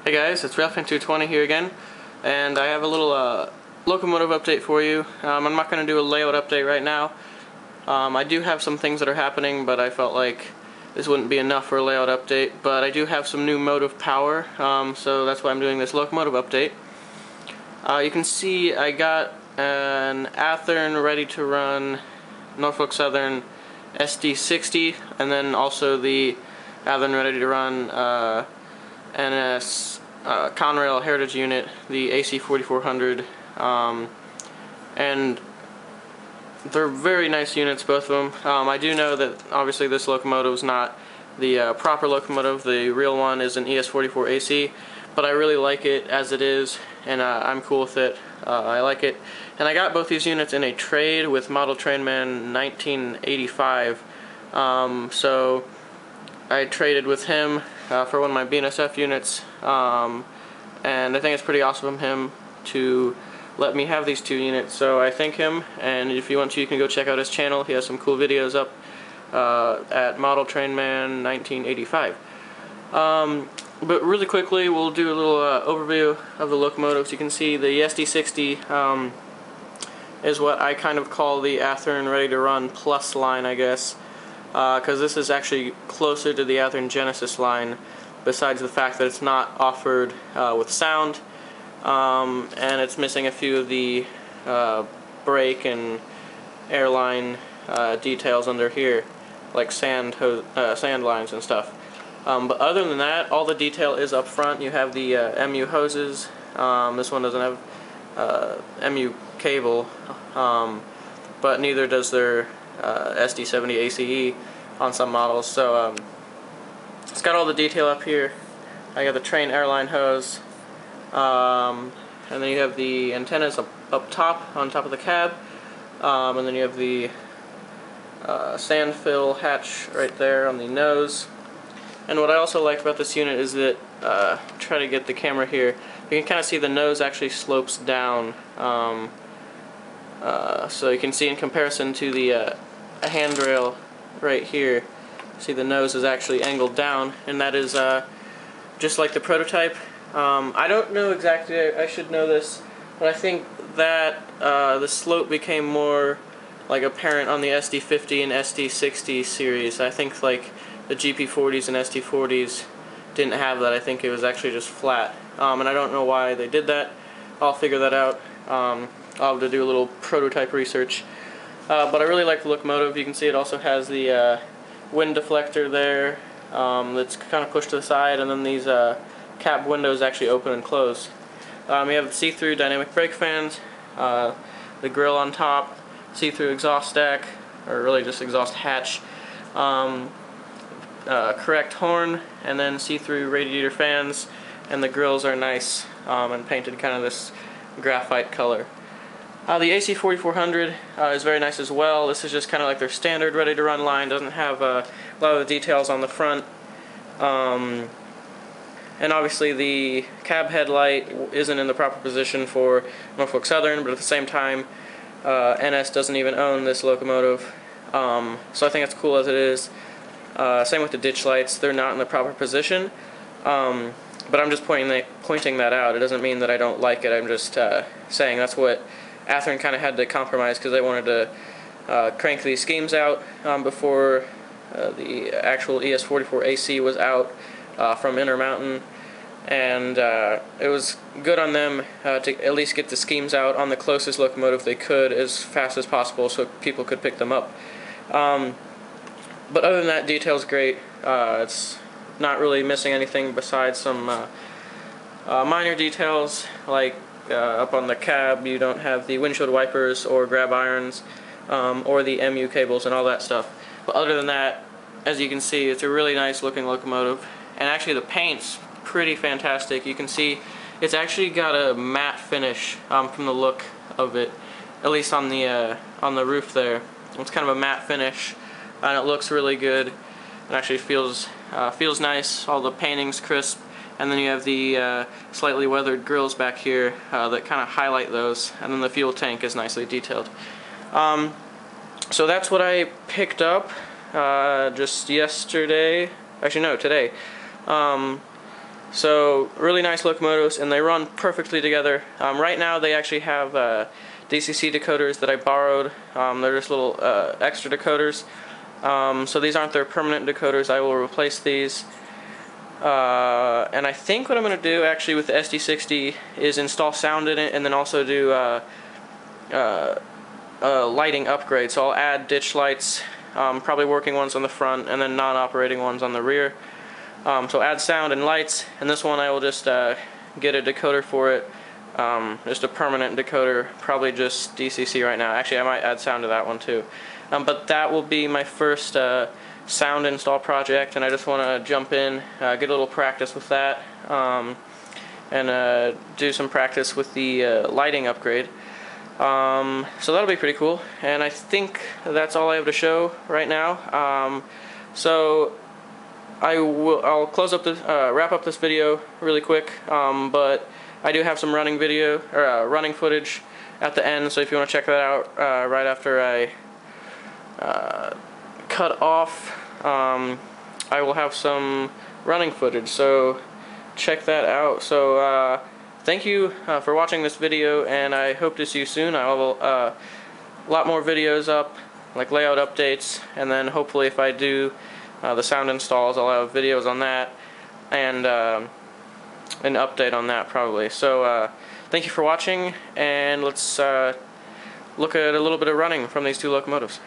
Hey guys, it's Ralphin220 here again, and I have a little locomotive update for you. I'm not going to do a layout update right now. I do have some things that are happening, but I felt like this wouldn't be enough for a layout update. But I do have some new motive power, so that's why I'm doing this locomotive update. You can see I got an Athearn ready to run Norfolk Southern SD60, and then also the Athearn ready to run NS Conrail Heritage unit, the AC4400, and they're very nice units, both of them. I do know that obviously this locomotive is not the proper locomotive. The real one is an ES44AC, but I really like it as it is, and I'm cool with it. I like it, and I got both these units in a trade with Model Trainman 1985. So I traded with him for one of my BNSF units, and I think it's pretty awesome of him to let me have these two units, so I thank him. And if you want to, you can go check out his channel. He has some cool videos up at Model Trainman 1985. But really quickly, we'll do a little overview of the locomotives. You can see the SD60 is what I kind of call the Athearn Ready to Run Plus line, I guess, because this is actually closer to the Athearn Genesis line, besides the fact that it's not offered with sound, and it's missing a few of the brake and airline details under here, like sand lines and stuff. But other than that, all the detail is up front. You have the MU hoses. This one doesn't have MU cable, but neither does their SD70ACe on some models. So it's got all the detail up here. I got the train airline hose, and then you have the antennas up top, on top of the cab, and then you have the sand fill hatch right there on the nose. And what I also like about this unit is that, try to get the camera here, you can kind of see the nose actually slopes down, so you can see in comparison to the handrail right here, see the nose is actually angled down, and that is just like the prototype. I don't know exactly, I should know this, but I think that the slope became more like apparent on the SD50 and SD60 series. I think like the GP40s and SD40s didn't have that. I think it was actually just flat, and I don't know why they did that. I'll figure that out. I'll have to do a little prototype research. But I really like the locomotive. You can see it also has the wind deflector there that's kind of pushed to the side, and then these cab windows actually open and close. We have see-through dynamic brake fans, the grill on top, see-through exhaust stack, or really just exhaust hatch, correct horn, and then see-through radiator fans, and the grills are nice and painted kind of this graphite color. The AC4400 is very nice as well. This is just kind of like their standard ready to run line. Doesn't have a lot of the details on the front, and obviously the cab headlight isn't in the proper position for Norfolk Southern, but at the same time NS doesn't even own this locomotive, so I think it's cool as it is. Same with the ditch lights, they're not in the proper position, but I'm just pointing that out. It doesn't mean that I don't like it. I'm just saying that's what Athearn kind of had to compromise, because they wanted to crank these schemes out before the actual ES44AC was out from Intermountain, and it was good on them to at least get the schemes out on the closest locomotive they could as fast as possible so people could pick them up. But other than that, detail's great. It's not really missing anything besides some minor details, like up on the cab you don't have the windshield wipers or grab irons or the MU cables and all that stuff. But other than that, as you can see, it's a really nice looking locomotive, and actually the paint's pretty fantastic. You can see it's actually got a matte finish from the look of it, at least on the roof there. It's kind of a matte finish, and it looks really good. It actually feels nice. All the painting's crisp, and then you have the slightly weathered grills back here that kind of highlight those, and then the fuel tank is nicely detailed. So that's what I picked up just yesterday. Actually, no, today. So really nice locomotives, and they run perfectly together. Right now they actually have DCC decoders that I borrowed. They're just little extra decoders. So these aren't their permanent decoders. I will replace these. And I think what I'm going to do actually with the SD60 is install sound in it, and then also do lighting upgrade. So I'll add ditch lights, probably working ones on the front, and then non-operating ones on the rear. So add sound and lights, and this one I will just get a decoder for it, just a permanent decoder, probably just DCC right now. Actually, I might add sound to that one too. But that will be my first sound install project, and I just want to jump in, get a little practice with that, and do some practice with the lighting upgrade. So that'll be pretty cool, and I think that's all I have to show right now. So I'll close up this, wrap up this video really quick, but I do have some running video or running footage at the end. So if you want to check that out right after I cut off, I will have some running footage. So check that out. So thank you for watching this video, and I hope to see you soon. I will a lot more videos up, like layout updates, and then hopefully if I do the sound installs, I'll have videos on that, and an update on that probably. So thank you for watching, and let's look at a little bit of running from these two locomotives.